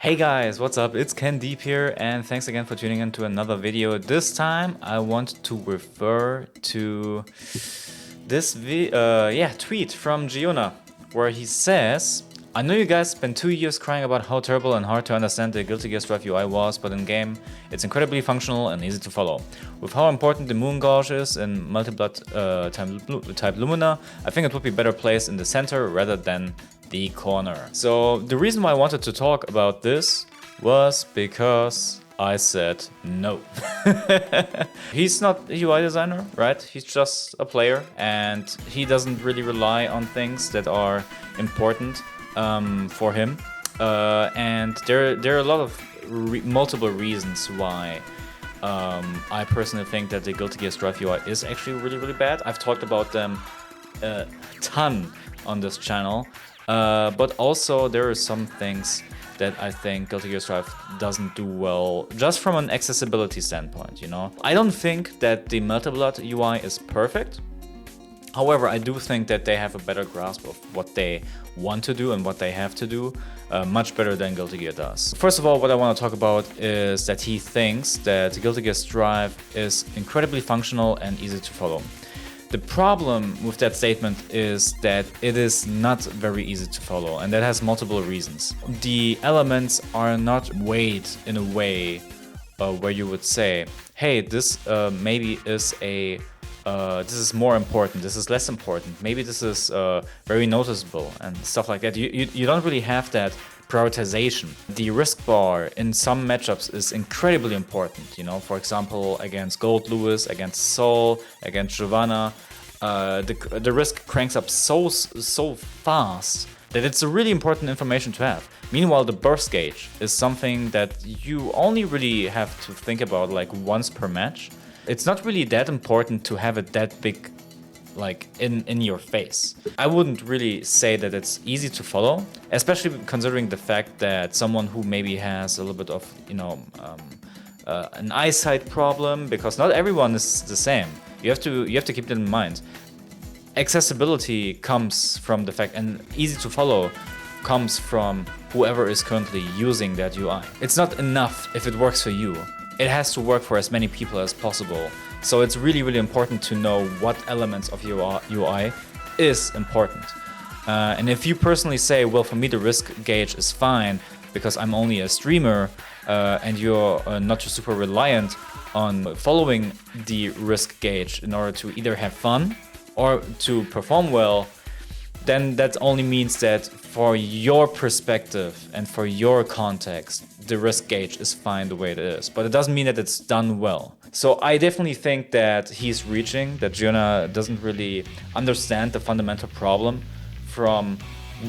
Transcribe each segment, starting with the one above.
Hey guys, what's up? It's KenDeep here, and thanks again for tuning in to another video. This time I want to refer to this tweet from Jiyuna, where he says, I know you guys spent 2 years crying about how terrible and hard to understand the Guilty Gear Strive UI was, but in game it's incredibly functional and easy to follow. With how important the moon gauge is in multi-blood type Lumina, I think it would be better placed in the center rather than the corner. So the reason why I wanted to talk about this was because I said no. He's not a UI designer, right? He's just a player, and he doesn't really rely on things that are important for him. And there are a lot of multiple reasons why I personally think that the Guilty Gear Strive UI is actually really bad. I've talked about them a ton on this channel. But also there are some things that I think Guilty Gear Strive doesn't do well, just from an accessibility standpoint, you know? I don't think that the multi-blood UI is perfect. However, I do think that they have a better grasp of what they want to do and what they have to do, much better than Guilty Gear does. First of all, what I want to talk about is that he thinks that Guilty Gear Strive is incredibly functional and easy to follow. The problem with that statement is that it is not very easy to follow, and that has multiple reasons. The elements are not weighed in a way where you would say, hey, this maybe is this is more important, this is less important, maybe this is very noticeable and stuff like that. You don't really have that prioritization. The risk bar in some matchups is incredibly important, you know, for example, against Gold Lewis, against Sol, against Giovanna. The risk cranks up so fast that it's a really important information to have. Meanwhile, the burst gauge is something that you only really have to think about like once per match. It's not really that important to have it that big, like in your face. I wouldn't really say that it's easy to follow, especially considering the fact that someone who maybe has a little bit of, you know, an eyesight problem, because not everyone is the same. You have to keep that in mind. Accessibility comes from the fact, and easy to follow comes from whoever is currently using that UI. It's not enough if it works for you. It has to work for as many people as possible. So it's really important to know what elements of your UI is important. And if you personally say, well, for me the risk gauge is fine because I'm only a streamer, and you're not super reliant on following the risk gauge in order to either have fun or to perform well, then that only means that for your perspective and for your context, the risk gauge is fine the way it is. But it doesn't mean that it's done well. So I definitely think that he's reaching, that Jiyuna doesn't really understand the fundamental problem from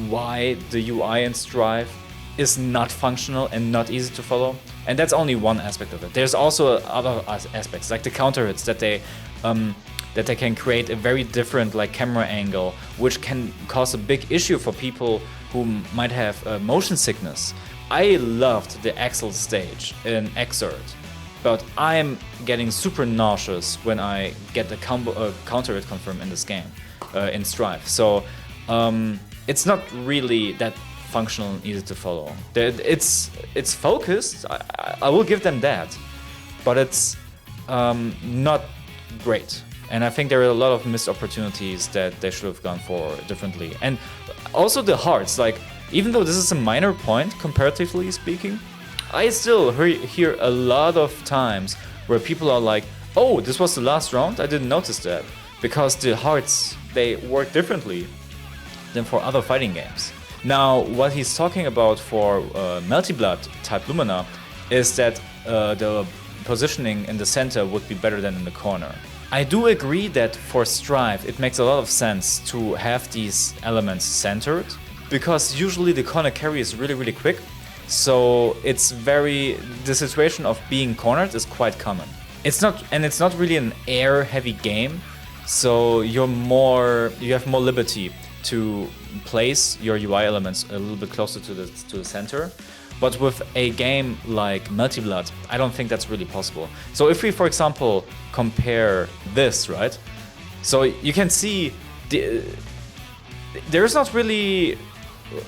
why the UI in Strive is not functional and not easy to follow. And that's only one aspect of it. There's also other aspects, like the counter hits, that they can create a very different like camera angle, which can cause a big issue for people who might have motion sickness. I loved the Axel stage in Exert, but I'm getting super nauseous when I get the counter hit confirm in this game, in Strive. So it's not really that functional and easy to follow. It's focused, I will give them that, but it's not great. And I think there are a lot of missed opportunities that they should have gone for differently. And also the hearts, like, even though this is a minor point comparatively speaking, I still hear a lot of times where people are like, oh, this was the last round? I didn't notice that. Because the hearts, they work differently than for other fighting games. Now, what he's talking about for multi-blood type Lumina is that the positioning in the center would be better than in the corner. I do agree that for Strive it makes a lot of sense to have these elements centered, because usually the corner carry is really quick, so the situation of being cornered is quite common. It's not really an air heavy game, so you have more liberty to place your UI elements a little bit closer to the center. But with a game like Multi-Blood, I don't think that's really possible. So if we, for example, compare this, right? So you can see there's not really,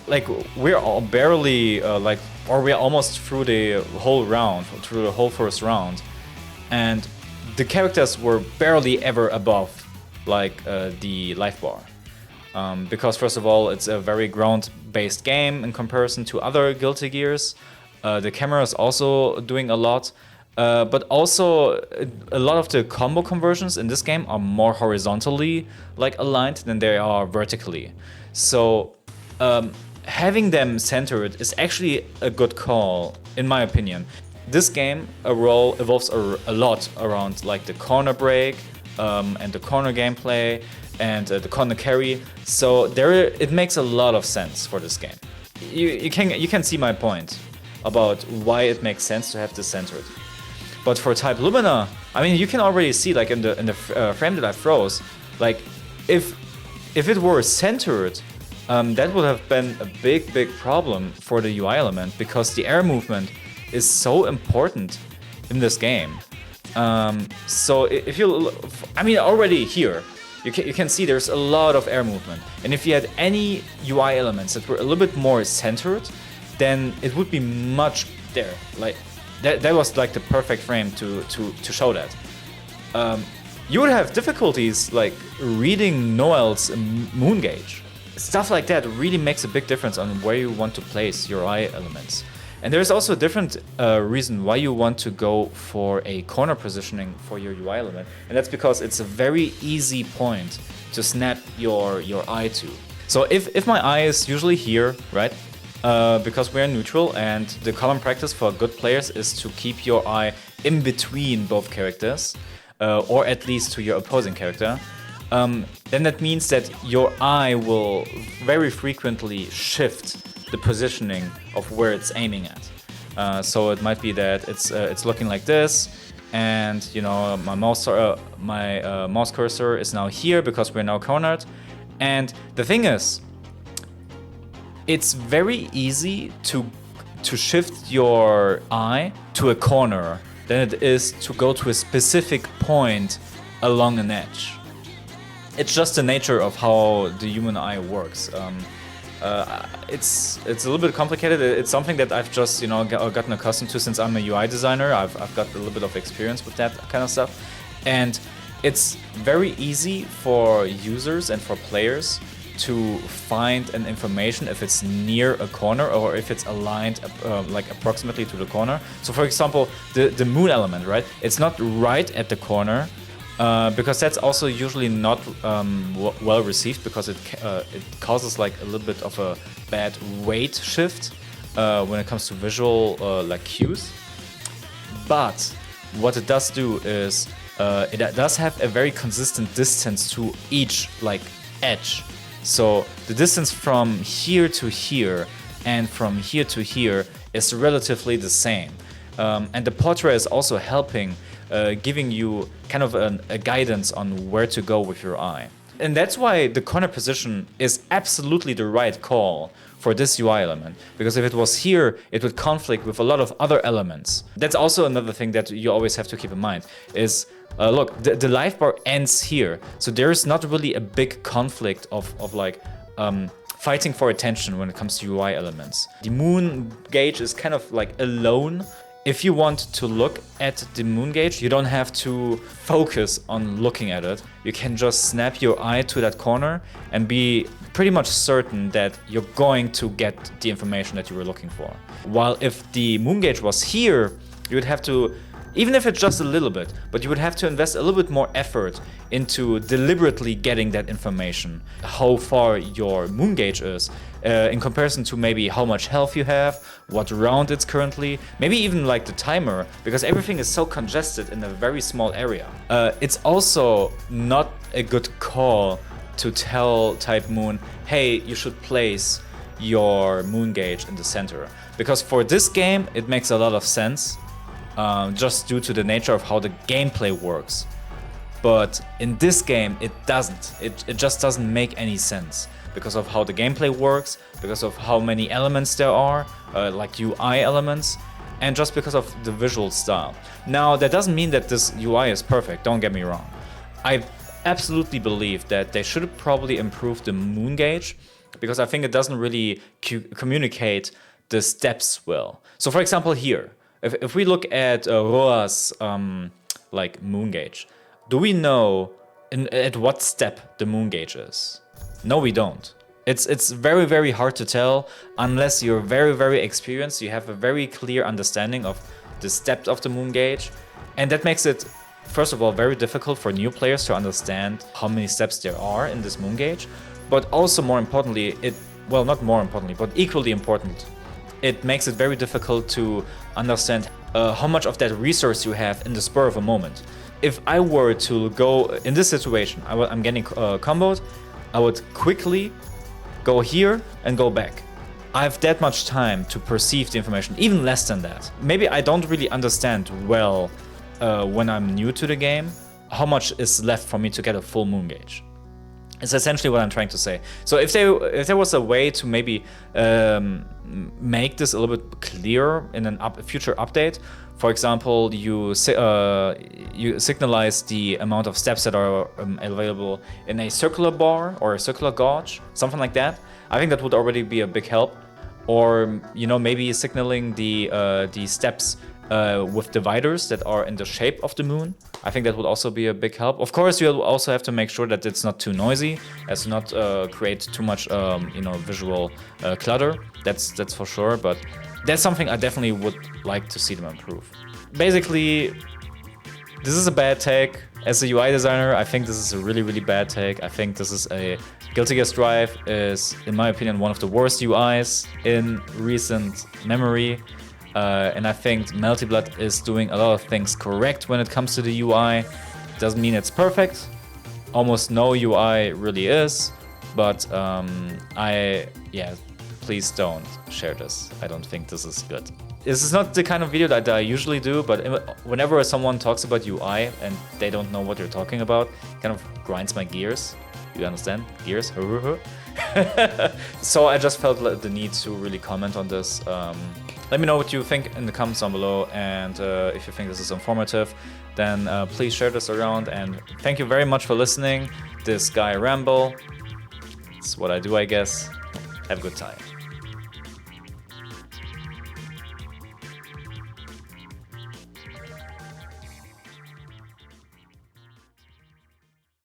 like, we're all barely like or we are almost through the whole round, through the whole first round, and the characters were barely ever above like the life bar. Because first of all, it's a very ground-based game in comparison to other Guilty Gears. The camera is also doing a lot, but also a lot of the combo conversions in this game are more horizontally like aligned than they are vertically. So having them centered is actually a good call, in my opinion. This game evolves a lot around like the corner break and the corner gameplay and the corner carry. So it makes a lot of sense for this game. You can see my point about why it makes sense to have this centered. But for Type Lumina, I mean, you can already see like in the frame that I froze, like if it were centered, that would have been a big problem for the UI element, because the air movement is so important in this game. So if you, I mean, already here, you can see there's a lot of air movement. And if you had any UI elements that were a little bit more centered, then it would be much there. Like that was like the perfect frame to show that. You would have difficulties like reading Noel's moon gauge. Stuff like that really makes a big difference on where you want to place your UI elements. And there's also a different reason why you want to go for a corner positioning for your UI element. And that's because it's a very easy point to snap your eye to. So if my eye is usually here, right? Because we're neutral, and the common practice for good players is to keep your eye in between both characters, or at least to your opposing character. Then that means that your eye will very frequently shift the positioning of where it's aiming at. So it might be that it's looking like this, and you know my mouse cursor is now here because we're now cornered. And the thing is, it's very easy to shift your eye to a corner than it is to go to a specific point along an edge. It's just the nature of how the human eye works. It's a little bit complicated. It's something that I've just gotten accustomed to since I'm a UI designer. I've got a little bit of experience with that kind of stuff, and it's very easy for users and for players to find an information if it's near a corner or if it's aligned like approximately to the corner. So for example, the moon element, right? It's not right at the corner. Because that's also usually not well received, because it causes like a little bit of a bad weight shift when it comes to visual like cues. But what it does do is it does have a very consistent distance to each like edge. So the distance from here to here and from here to here is relatively the same. And the portrait is also helping, giving you kind of a guidance on where to go with your eye. And that's why the corner position is absolutely the right call for this UI element, because if it was here, it would conflict with a lot of other elements. That's also another thing that you always have to keep in mind is, look, the life bar ends here, so there's not really a big conflict of like fighting for attention when it comes to UI elements. The moon gauge is kind of like alone. If you want to look at the moon gauge, you don't have to focus on looking at it. You can just snap your eye to that corner and be pretty much certain that you're going to get the information that you were looking for. While if the moon gauge was here, you would have to, even if it's just a little bit, but you would have to invest a little bit more effort into deliberately getting that information, how far your moon gauge is, in comparison to maybe how much health you have, what round it's currently, maybe even like the timer, because everything is so congested in a very small area. It's also not a good call to tell Type Moon, hey, you should place your moon gauge in the center. Because for this game, it makes a lot of sense, just due to the nature of how the gameplay works. But in this game, it doesn't. It just doesn't make any sense because of how the gameplay works, because of how many elements there are, like UI elements, and just because of the visual style. Now, that doesn't mean that this UI is perfect, don't get me wrong. I absolutely believe that they should probably improve the moon gauge, because I think it doesn't really communicate the steps will. So for example here, if we look at Roa's like moon gauge, do we know at what step the moon gauge is? No, we don't. It's very, very hard to tell unless you're very, very experienced. You have a very clear understanding of the steps of the moon gauge. And that makes it, first of all, very difficult for new players to understand how many steps there are in this moon gauge. But also more importantly, well, not more importantly, but equally important, it makes it very difficult to understand how much of that resource you have in the spur of a moment. If I were to go in this situation, I'm getting comboed, I would quickly go here and go back. I have that much time to perceive the information, even less than that. Maybe I don't really understand well when I'm new to the game how much is left for me to get a full moon gauge. It's essentially what I'm trying to say. So if there was a way to maybe make this a little bit clearer in a future update, for example, you signalize the amount of steps that are available in a circular bar or a circular gauge, something like that. I think that would already be a big help. Or maybe signaling the steps with dividers that are in the shape of the moon. I think that would also be a big help. Of course, you'll also have to make sure that it's not too noisy, as to not create too much visual clutter. That's for sure. But that's something I definitely would like to see them improve. Basically, this is a bad take. As a UI designer, I think this is a really, really bad take. I think this is Guilty Gear Strive is, in my opinion, one of the worst UIs in recent memory. And I think Melty Blood is doing a lot of things correct when it comes to the UI. Doesn't mean it's perfect. Almost no UI really is. But please don't share this. I don't think this is good. This is not the kind of video that I usually do, but whenever someone talks about UI and they don't know what you're talking about, it kind of grinds my gears. You understand? Gears? So I just felt the need to really comment on this. Let me know what you think in the comments down below, and if you think this is informative, then please share this around, and thank you very much for listening. This guy ramble. It's what I do, I guess. Have a good time.